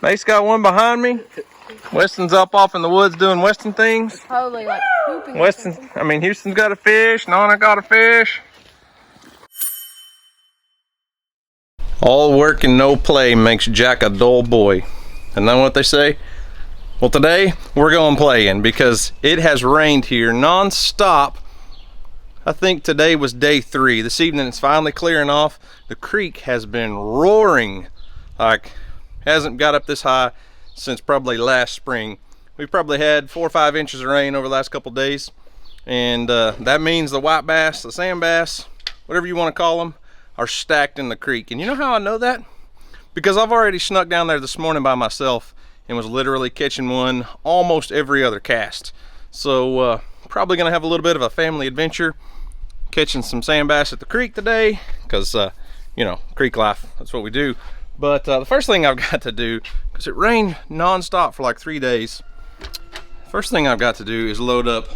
Mace got one behind me. Weston's up off in the woods doing Weston things. Probably like pooping. Houston's got a fish. Nana got a fish. All work and no play makes Jack a dull boy. And then what they say? Well, today we're going playing because it has rained here non-stop. I think today was day 3. This evening it's finally clearing off. The creek has been roaring. Like, hasn't got up this high since probably last spring. We've probably had 4 or 5 inches of rain over the last couple days. And that means the white bass, the sand bass, whatever you want to call them, are stacked in the creek. And you know how I know that? Because I've already snuck down there this morning by myself and was literally catching one almost every other cast. So probably gonna have a little bit of a family adventure catching some sand bass at the creek today, because you know, creek life, that's what we do. But the first thing I've got to do, because it rained non-stop for like 3 days, first thing I've got to do is load up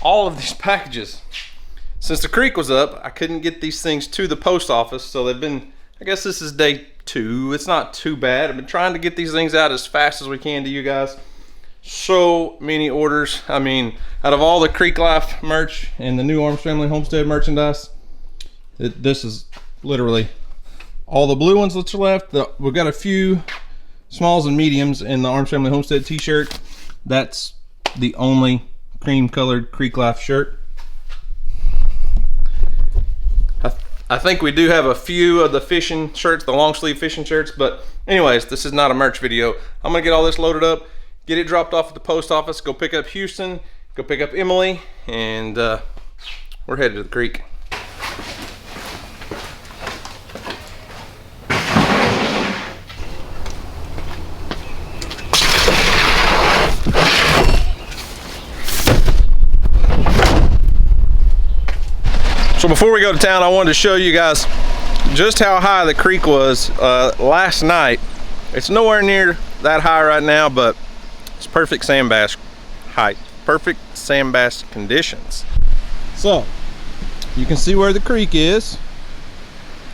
all of these packages. Since the creek was up, I couldn't get these things to the post office, so they've been, I guess this is day 2. It's not too bad. I've been trying to get these things out as fast as we can to you guys. So many orders. I mean, out of all the Creek Life merch and the new Arms Family Homestead merchandise, this is literally all the blue ones that are left. We've got a few smalls and mediums in the Arms Family Homestead t-shirt. That's the only cream colored Creek Life shirt. I think we do have a few of the fishing shirts, the long sleeve fishing shirts, but anyways, this is not a merch video. I'm gonna get all this loaded up, get it dropped off at the post office, go pick up Houston, go pick up Emily, and we're headed to the creek. So before we go to town, I wanted to show you guys just how high the creek was last night. It's nowhere near that high right now, but it's perfect sand bass height, perfect sand bass conditions. So you can see where the creek is.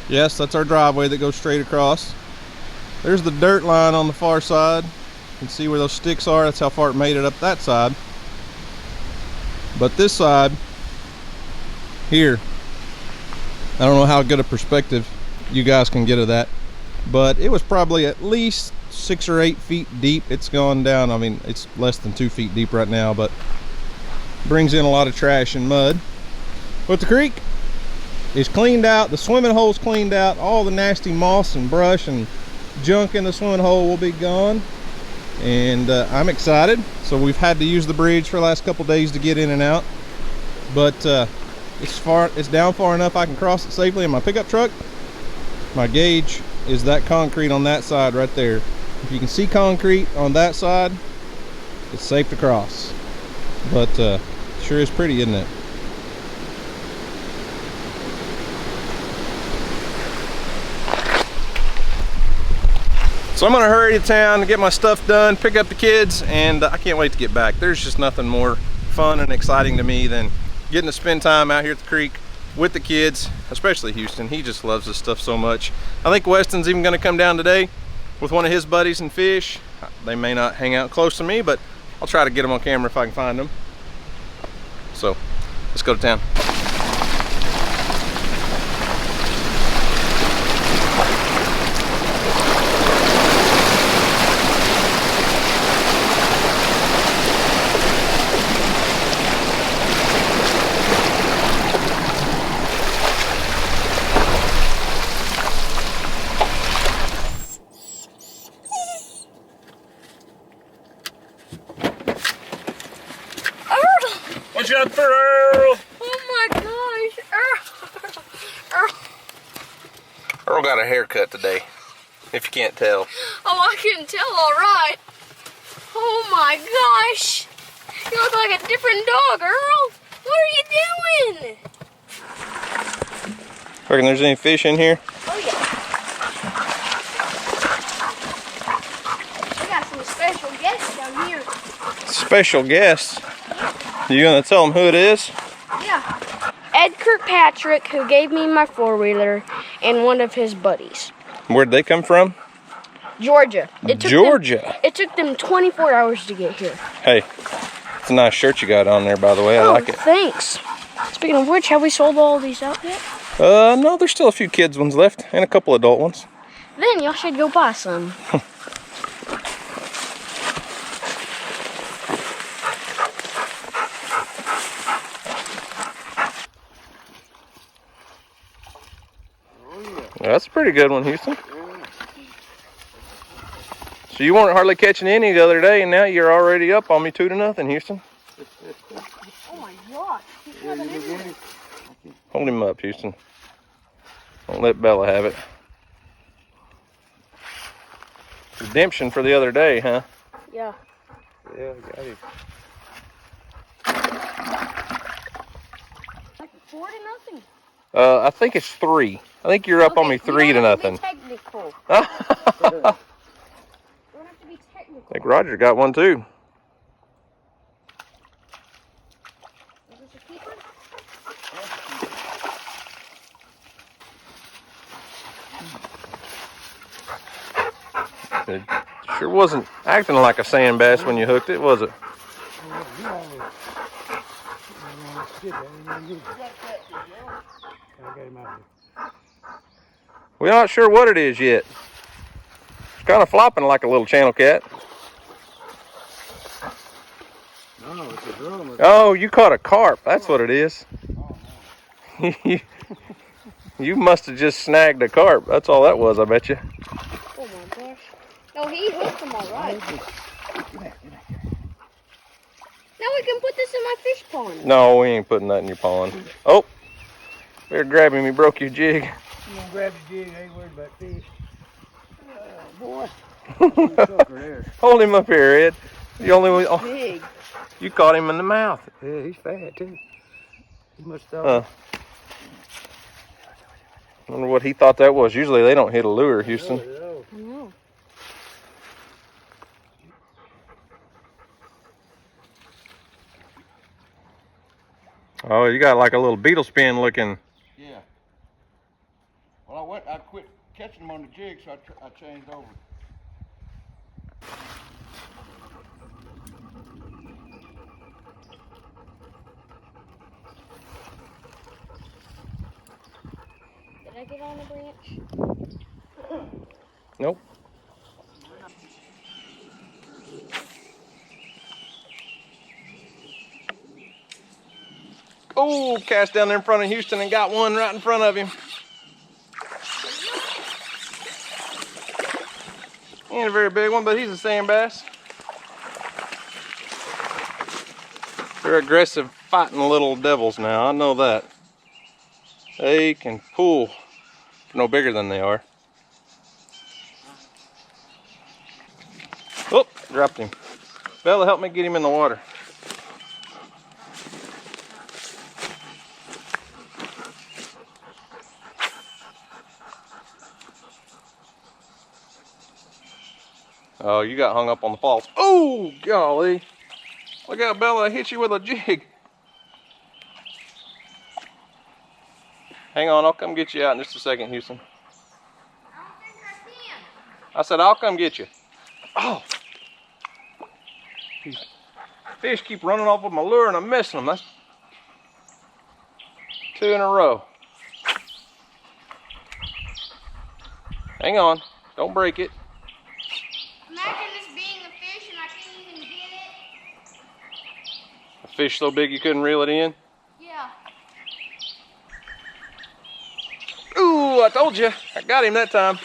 Yes, that's our driveway that goes straight across. There's the dirt line on the far side. You can see where those sticks are. That's how far it made it up that side. But this side here, I don't know how good a perspective you guys can get of that, but it was probably at least 6 or 8 feet deep. It's gone down, I mean, it's less than 2 feet deep right now, but brings in a lot of trash and mud. But the creek is cleaned out, the swimming hole's cleaned out, all the nasty moss and brush and junk in the swimming hole will be gone, and I'm excited. So we've had to use the bridge for the last couple days to get in and out, but it's down far enough I can cross it safely in my pickup truck. My gauge is that concrete on that side right there. If you can see concrete on that side, it's safe to cross. But sure is pretty, isn't it? So I'm gonna hurry to town, get my stuff done, pick up the kids, and I can't wait to get back. There's just nothing more fun and exciting to me than getting to spend time out here at the creek with the kids, especially Houston. He just loves this stuff so much. I think Weston's even gonna come down today with one of his buddies and fish. They may not hang out close to me, but I'll try to get them on camera if I can find them. So let's go to town. Watch out for Earl! Oh my gosh, Earl! Earl got a haircut today, if you can't tell. Oh, I can tell, all right. Oh my gosh! You look like a different dog, Earl! What are you doing? Reckon there's any fish in here? Oh yeah. We got some special guests down here. Special guests? You gonna tell them who it is? Yeah. Ed Kirkpatrick, who gave me my four-wheeler, and one of his buddies. Where'd they come from? Georgia. Georgia. It took them 24 hours to get here. Hey, it's a nice shirt you got on there, by the way. I like it. Thanks. Speaking of which, have we sold all these out yet? No, there's still a few kids ones left and a couple adult ones. Then y'all should go buy some. That's a pretty good one, Houston. So you weren't hardly catching any the other day, and now you're already up on me 2-0, Houston. Oh my gosh. He's coming in here. Hold him up, Houston. Don't let Bella have it. Redemption for the other day, huh? Yeah. Yeah, got it. Like 4-0. I think it's 3. I think you're up on me 3-0. Technical. I Don't have to be technical. think Roger got one too. Is this a keeper? It sure wasn't acting like a sand bass when you hooked it, was it? We're not sure what it is yet. It's kind of flopping like a little channel cat. No, it's a drum. Oh, you caught a carp. That's what it is. You must have just snagged a carp. That's all that was, I bet you. Oh my gosh. No, he hooked them all right. Now we can put this in my fish pond. No, we ain't putting that in your pond. Oh, better grab him. He broke your jig. I'm gonna grab the jig. I ain't worried about fish. Boy. Hold him up here, Ed. The only one. Oh, Big. you caught him in the mouth. Yeah, he's fat too. He must have. I wonder what he thought that was. Usually they don't hit a lure, Houston. No. Oh, you got like a little beetle spin looking. Yeah. Well, I quit catching them on the jig, so I changed over. Did I get on a branch? Nope. Oh, cast down there in front of Houston and got one right in front of him. He ain't a very big one, but he's a sand bass. They're aggressive fighting little devils now, I know that. They can pull no bigger than they are. Oh, dropped him. Bella, help me get him in the water. Oh, you got hung up on the falls. Oh, golly. Look out, Bella, I hit you with a jig. Hang on, I'll come get you out in just a second, Houston. I don't think I can. I said, I'll come get you. Oh. These fish keep running off with my lure and I'm missing them. That's 2 in a row. Hang on, don't break it. Imagine this being a fish and I can't even get it. A fish so big you couldn't reel it in? Yeah. Ooh, I told you. I got him that time.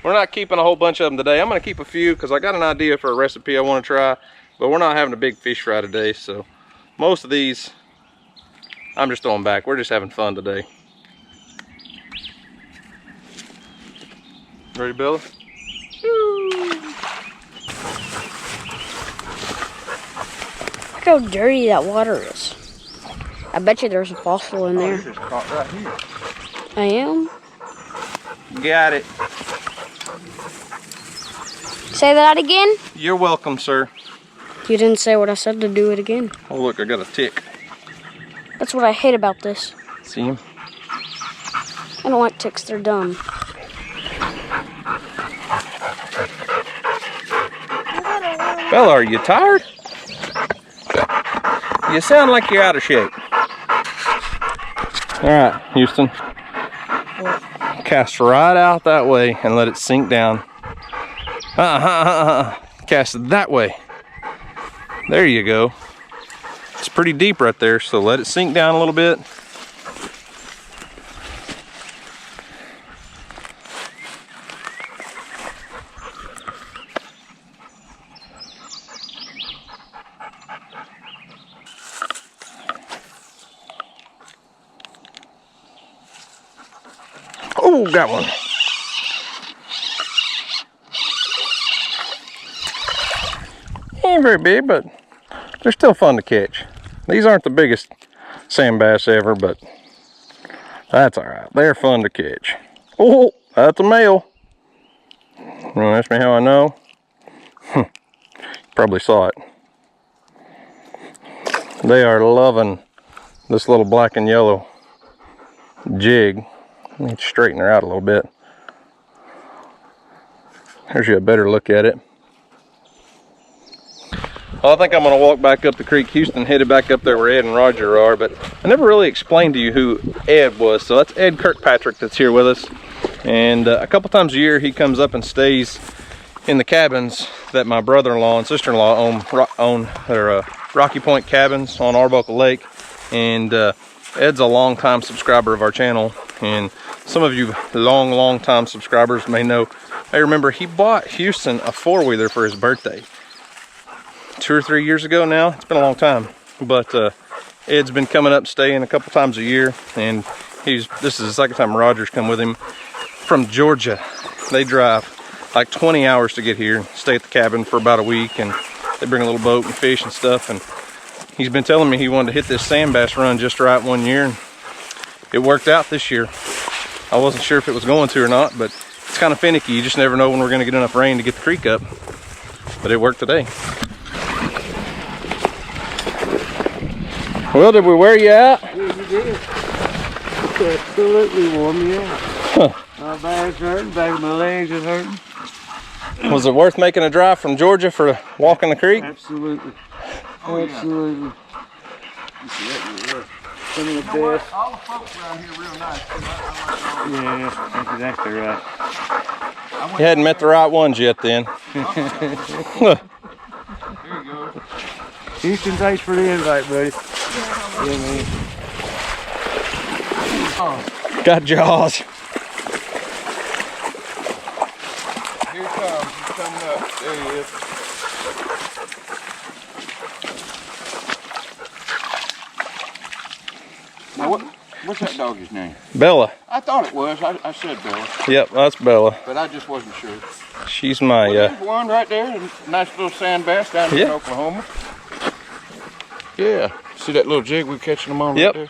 We're not keeping a whole bunch of them today. I'm going to keep a few because I got an idea for a recipe I want to try. But we're not having a big fish fry today. So most of these, I'm just throwing back. We're just having fun today. Ready, Bella? Look how dirty that water is. I bet you there's a fossil in there. Just caught right here. I am. Got it. Say that again? You're welcome, sir. You didn't say what I said to do it again. Oh, look, I got a tick. That's what I hate about this. See him? I don't like ticks, they're dumb. Bella, are you tired? You sound like you're out of shape. All right, Houston. Cast right out that way and let it sink down. Cast it that way. There you go. It's pretty deep right there, so let it sink down a little bit. Oh, got one. Ain't very big, but they're still fun to catch. These aren't the biggest sand bass ever, but that's all right. They're fun to catch. Oh, that's a male. You want to ask me how I know? Probably saw it. They are loving this little black and yellow jig. I need to straighten her out a little bit. Here's you a better look at it. Well, I think I'm going to walk back up the creek. Houston headed back up there where Ed and Roger are, but I never really explained to you who Ed was. So that's Ed Kirkpatrick that's here with us. And a couple times a year he comes up and stays in the cabins that my brother-in-law and sister-in-law own. They're Rocky Point cabins on Arbuckle Lake. And Ed's a long-time subscriber of our channel. And some of you long-time subscribers may know, I remember he bought Houston a four-wheeler for his birthday 2 or 3 years ago now. It's been a long time, but Ed's been coming up, staying a couple times a year, and this is the second time Roger's come with him from Georgia. They drive like 20 hours to get here, stay at the cabin for about a week, and they bring a little boat and fish and stuff. And he's been telling me he wanted to hit this sand bass run just right one year, and it worked out this year. I wasn't sure if it was going to or not, but it's kind of finicky. You just never know when we're going to get enough rain to get the creek up, but it worked today. Well, did we wear you out? Yeah, you did. Absolutely warm me out. Huh. My back's hurting, back of my legs is hurting. Was it worth making a drive from Georgia for walking the creek? Absolutely. Oh, absolutely. Yeah. Some of the You know best. all the folks around here real nice. Yeah, that's exactly right. You hadn't met the right ones yet then. Here you go. Houston, thanks for the invite, buddy. Yeah, man. Got jaws. Here it comes. He's coming up. There he is. Now what's that doggy's name? Bella. I thought it was. I said Bella, Yep, that's Bella. but I just wasn't sure. She's my Well, there's one right there. A nice little sand bass down here in Oklahoma. Yeah. See that little jig we're catching them on right there?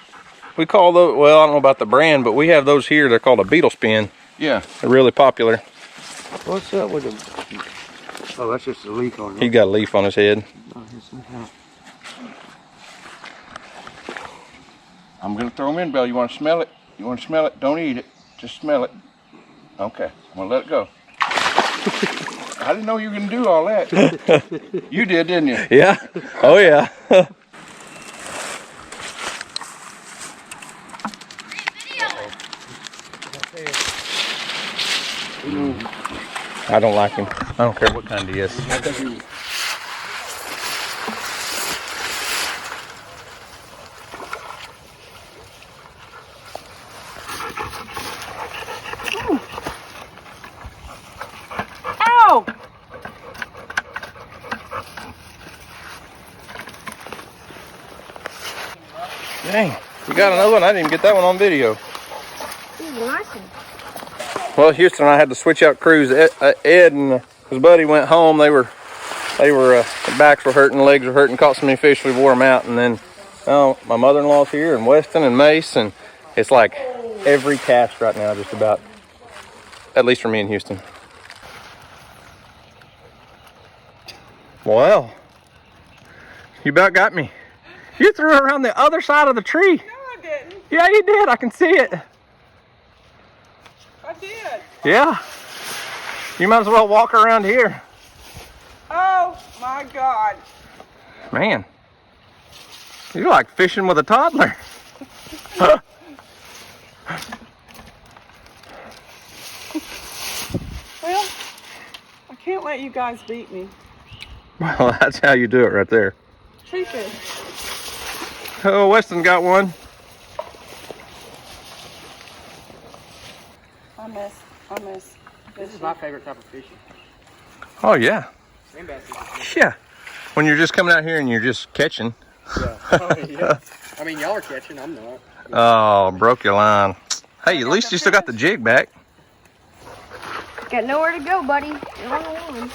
We call those, well, I don't know about the brand, but we have those here. They're called a beetle spin. Yeah. They're really popular. What's up with him? Oh, that's just a leaf on He him. got a leaf on his head. I'm going to throw them in, Belle. You want to smell it? You want to smell it? Don't eat it. Just smell it. Okay. I'm going to let it go. I didn't know you were going to do all that. You did, didn't you? Yeah. Oh, yeah. I don't like him. I don't care what kind he is. Ow! Dang, we got another one. I didn't even get that one on video. This is a nice one. Well, Houston and I had to switch out crews. Ed and his buddy went home. Their backs were hurting, legs were hurting, caught so many fish we wore them out. And then my mother-in-law's here, and Weston and Mace, and it's like every cast right now, just about, at least for me in Houston. Well, you about got me. You threw it around the other side of the tree. No, I didn't. Yeah, you did. I can see it. I did. Yeah. You might as well walk around here. Oh my God. Man, you're like fishing with a toddler. Well, I can't let you guys beat me. Well, that's how you do it right there. Tree fish. Oh, Weston got one. I miss. This is my favorite type of fishing. Oh, yeah. Sand bass fishing. Yeah. When you're just coming out here and you're just catching. Yeah. Oh, yeah. I mean, y'all are catching. I'm not. Oh, broke your line. Hey, at least you still got the jig back. Got nowhere to go, buddy. You're on the one.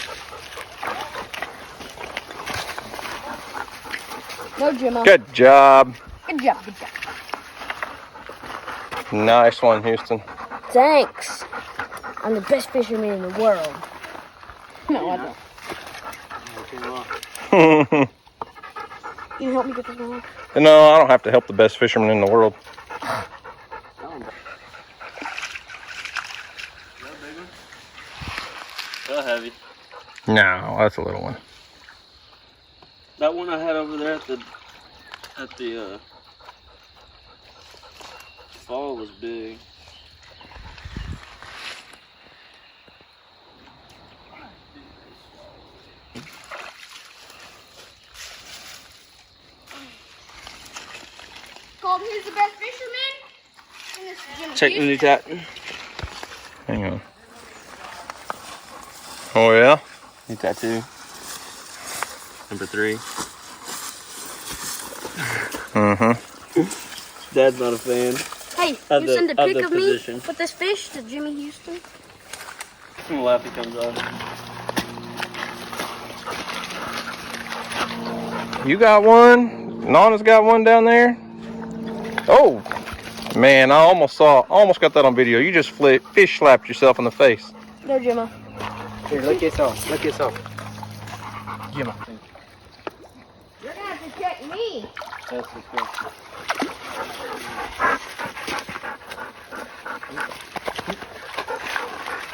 No, Jimmo. Good job. Good job. Good job. Nice one, Houston. Thanks. I'm the best fisherman in the world. No, I don't. You help me get this one? No, I don't have to help the best fisherman in the world. How heavy? No, that's a little one. That one I had over there at the fall was big. Called who's the best fisherman? And this is Jimmy Check the new Houston. tack. Hang on. Oh, yeah? New tattoo. Number 3. Mm-hmm. Dad's not a fan. Hey, Of you the- send a of pic the of me position. with this fish to Jimmy Houston? I'm gonna laugh if he comes on. You got one. Nana's got one down there. Oh, man, I almost got that on video. You just fish slapped yourself in the face. No, Jimmo. Here, look this off. Look this off. Jimmy. You're gonna have to check me. That's disgusting.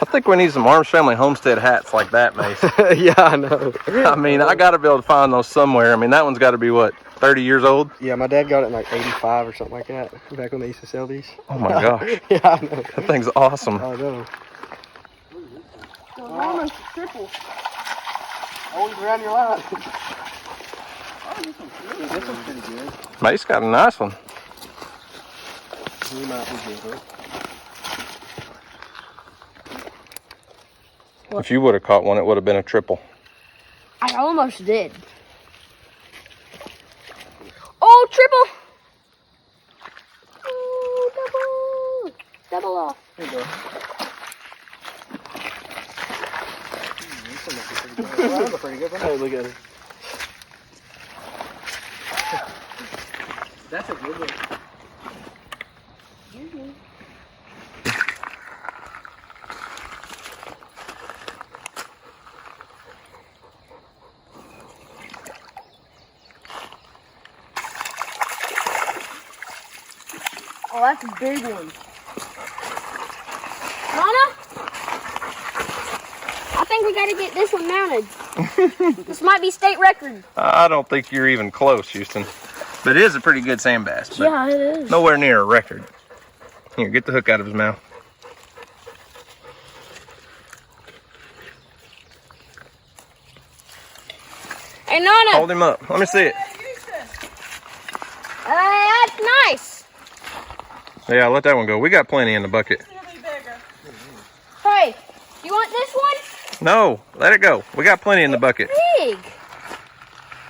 I think we need some Arms Family Homestead hats like that, Mace. Yeah, I know. I mean, I got to be able to find those somewhere. I mean, that one's got to be, what, 30 years old? Yeah, my dad got it in like 85 or something like that. Back when they used to sell these. Oh, my gosh. Yeah, I know. That thing's awesome. I know. So almost a triple. Always around your line. This one's pretty good. Mace got a nice one. He might be good. If you would have caught one, it would have been a triple. I almost did. Oh, triple! Oh, double! Double off. There you go. That's a pretty good one. Hey, look at it. That's a good one. Oh, that's a big one. Nana? I think we gotta get this one mounted. This might be state record. I don't think you're even close, Houston. But it is a pretty good sand bass. But Yeah, it is. nowhere near a record. Here, get the hook out of his mouth. Hey, Nana. Hold him up. Let me see it. That's nice. Yeah, let that one go. We got plenty in the bucket. Hey, you want this one? No, let it go. We got plenty in the bucket. Big.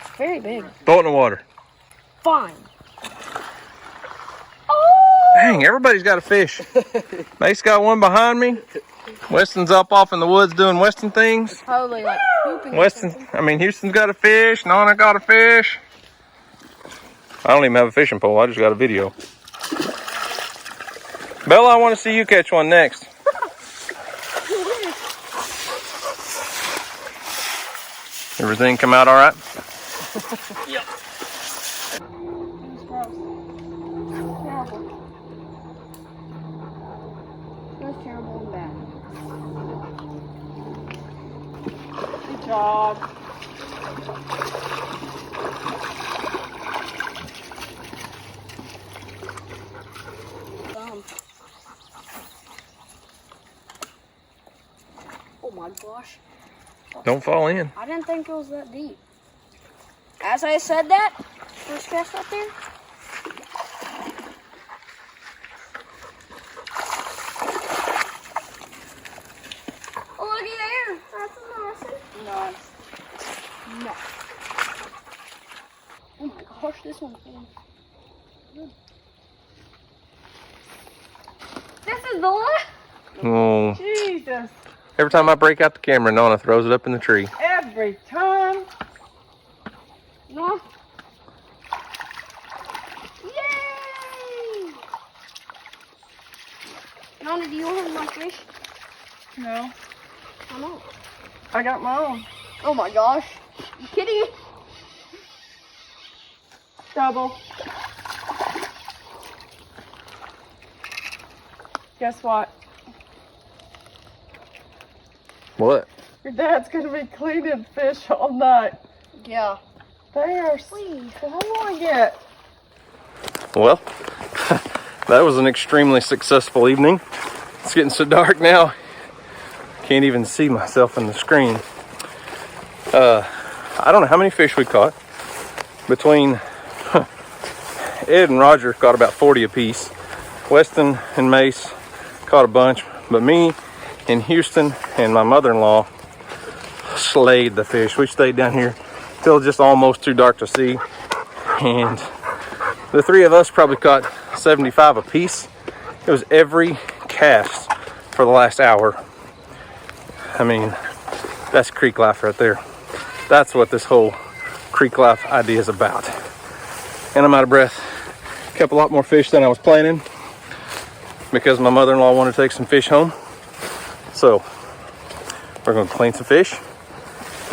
It's very big. Throw it in the water. Fine. Oh! Dang, everybody's got a fish. Mace got one behind me. Weston's up off in the woods doing Weston things. Probably like pooping. Houston's got a fish. Nana got a fish. I don't even have a fishing pole. I just got a video. Bella, I want to see you catch one next. Everything come out all right? Yep. was terrible and bad. Good job. Oh my gosh. Don't fall in. I didn't think it was that deep. As I said that, first cast right there. Oh, looky there. That's a Nozzle. Nice. No. Oh my gosh, this one's good. This is the one? Oh. Jesus. Every time I break out the camera, Nona throws it up in the tree. Every time. No. Yay! Nona, do you want my fish? No. I know. I got my own. Oh my gosh. You kidding? Double. Guess what? What? Your dad's gonna be cleaning fish all night. Yeah. They are Please. so I get. Well, that was an extremely successful evening. It's getting so dark now. Can't even see myself in the screen. I don't know how many fish we caught. Between Ed and Roger caught about 40 apiece. Weston and Mace caught a bunch, but me and Houston and my mother-in-law slayed the fish. We stayed down here till just almost too dark to see, and the three of us probably caught 75 apiece. It was every cast for the last hour. I mean, that's creek life right there. That's what this whole creek life idea is about. And I'm out of breath. Kept a lot more fish than I was planning because my mother-in-law wanted to take some fish home. So we're going to clean some fish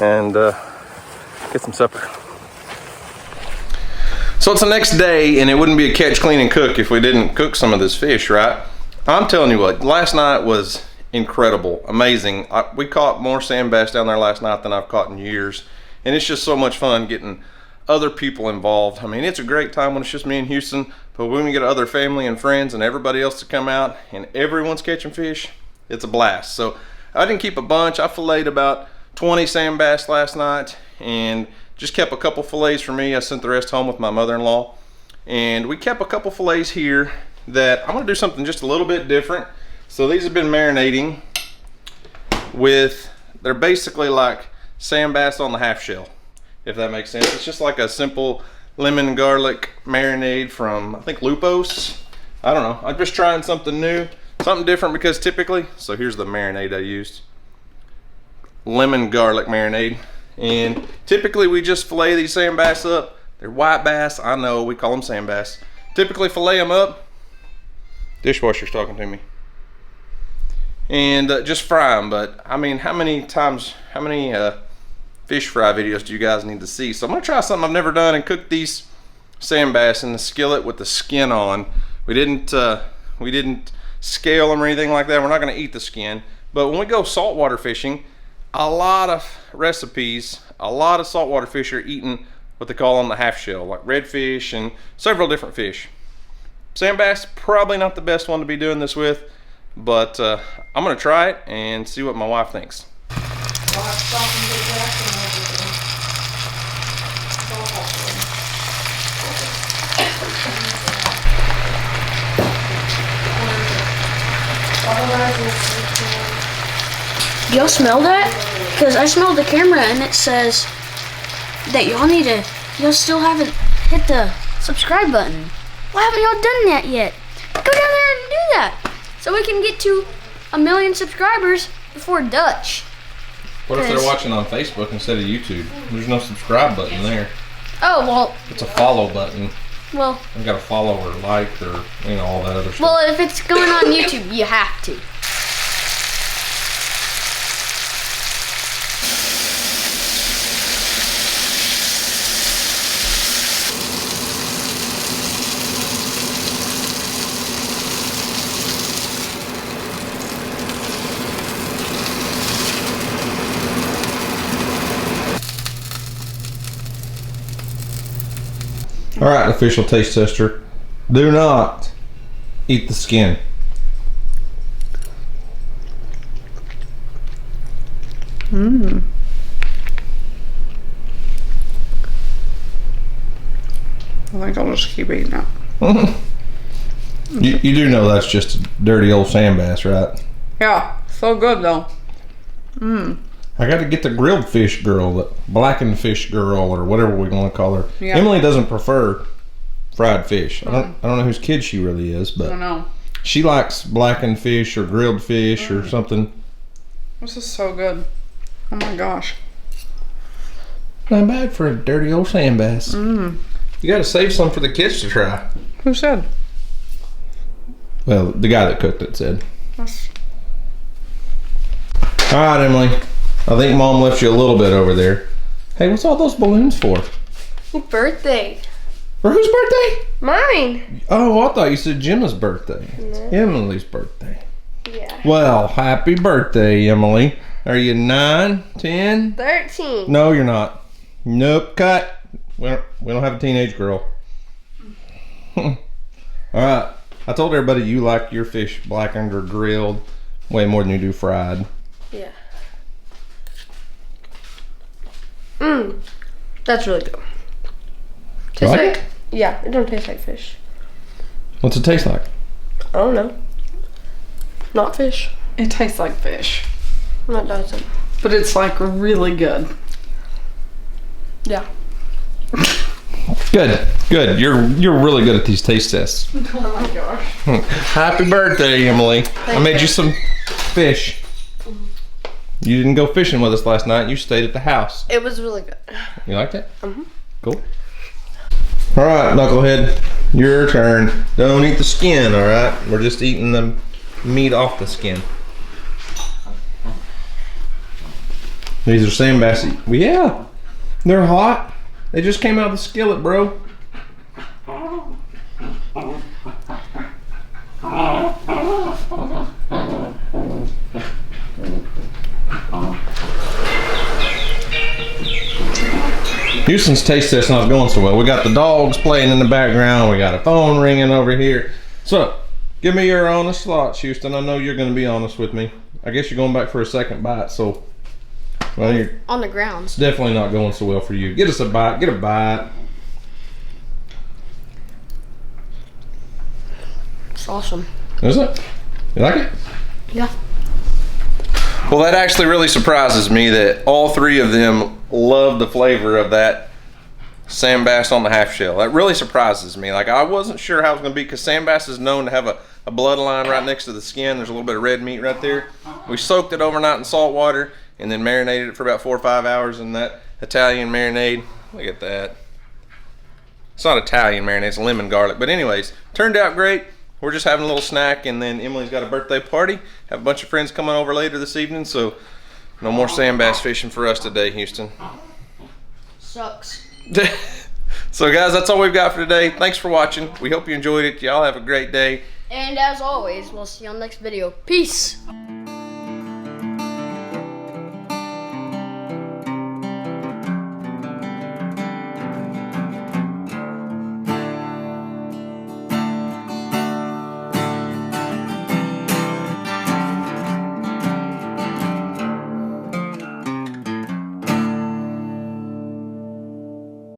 and get some supper. So it's the next day, and it wouldn't be a catch, clean, and cook if we didn't cook some of this fish, right? I'm telling you what, last night was incredible, amazing. We caught more sand bass down there last night than I've caught in years, and it's just so much fun getting other people involved. I mean, it's a great time when it's just me and Houston, but when we get other family and friends and everybody else to come out and everyone's catching fish, it's a blast. So I didn't keep a bunch. I filleted about 20 sand bass last night and just kept a couple fillets for me. I sent the rest home with my mother-in-law, and we kept a couple fillets here that I'm gonna do something just a little bit different. So these have been marinating with, they're basically like sand bass on the half shell, if that makes sense. It's just like a simple lemon garlic marinade from, I think, Lupos. I don't know, I'm just trying something new, something different, because typically, so here's the marinade I used. Lemon garlic marinade. And typically we just fillet these sand bass up. They're white bass, I know, we call them sand bass. Typically fillet them up. Dishwasher's talking to me. And just fry them. But I mean, how many fish fry videos do you guys need to see? So I'm gonna try something I've never done and cook these sand bass in the skillet with the skin on. We didn't scale them or anything like that. We're not gonna eat the skin. But when we go saltwater fishing, a lot of recipes, a lot of saltwater fish are eating what they call on the half shell, like redfish and several different fish. Sand bass, probably not the best one to be doing this with, but I'm gonna try it and see what my wife thinks. Y'all smell that? Because I smelled the camera and it says that y'all still haven't hit the subscribe button. Why haven't y'all done that yet? Go down there and do that so we can get to 1 million subscribers before Dutch. What if they're watching on Facebook instead of YouTube? There's no subscribe button there. Oh, well. It's a follow button. Well. I've got to follow or like or, you know, all that other stuff. Well, if it's going on YouTube, you have to. All right, official taste tester. Do not eat the skin. Mmm. I think I'll just keep eating it. You do know that's just a dirty old sand bass, right? Yeah, so good though. Mmm. I got to get the grilled fish girl, the blackened fish girl, or whatever we want to call her. Yeah. Emily doesn't prefer fried fish. I don't know whose kid she really is, I but know. she likes blackened fish or grilled fish or something. This is so good. Oh my gosh. Not bad for a dirty old sand bass. Mmm. You got to save some for the kids to try. Who said? Well, the guy that cooked it said. That's... All right, Emily. I think Mom left you a little bit over there. Hey, what's all those balloons for? Birthday. For whose birthday? Mine. Oh, I thought you said Gemma's birthday. It's No. Emily's birthday. Yeah. Well, happy birthday, Emily. Are you 9, 10? 13. No, you're not. Nope, cut. We don't have a teenage girl. All right. I told everybody you like your fish blackened or grilled way more than you do fried. Yeah. Mmm. That's really good. Tastes like it? Yeah, it don't taste like fish. What's it taste like? I don't know. Not fish. It tastes like fish. No, it doesn't. But it's like really good. Yeah. Good. You're really good at these taste tests. Oh my gosh. Happy birthday, Emily. I made you some fish. You didn't go fishing with us last night. You stayed at the house. It was really good. You liked it? Cool. All right, Knucklehead, your turn. Don't eat the skin, all right? We're just eating the meat off the skin. These are sand bass. Well, yeah, they're hot. They just came out of the skillet, bro. Houston's taste test not going so well. We got the dogs playing in the background. We got a phone ringing over here. So, give me your honest thoughts, Houston. I know you're going to be honest with me. I guess you're going back for a second bite, so... Well, you're On the grounds. definitely not going so well for you. Get us a bite. Get a bite. It's awesome. Is it? You like it? Yeah. Well, that actually really surprises me that all three of them love the flavor of that sand bass on the half shell. That really surprises me. Like, I wasn't sure how it was going to be because sand bass is known to have a bloodline right next to the skin. There's a little bit of red meat right there. We soaked it overnight in salt water and then marinated it for about 4 or 5 hours in that Italian marinade. Look at that. It's not Italian marinade, it's lemon garlic. But anyways, turned out great. We're just having a little snack, and then Emily's got a birthday party. Have a bunch of friends coming over later this evening, so no more sand bass fishing for us today, Houston. Sucks. So guys, that's all we've got for today. Thanks for watching. We hope you enjoyed it. Y'all have a great day. And as always, we'll see you on the next video. Peace.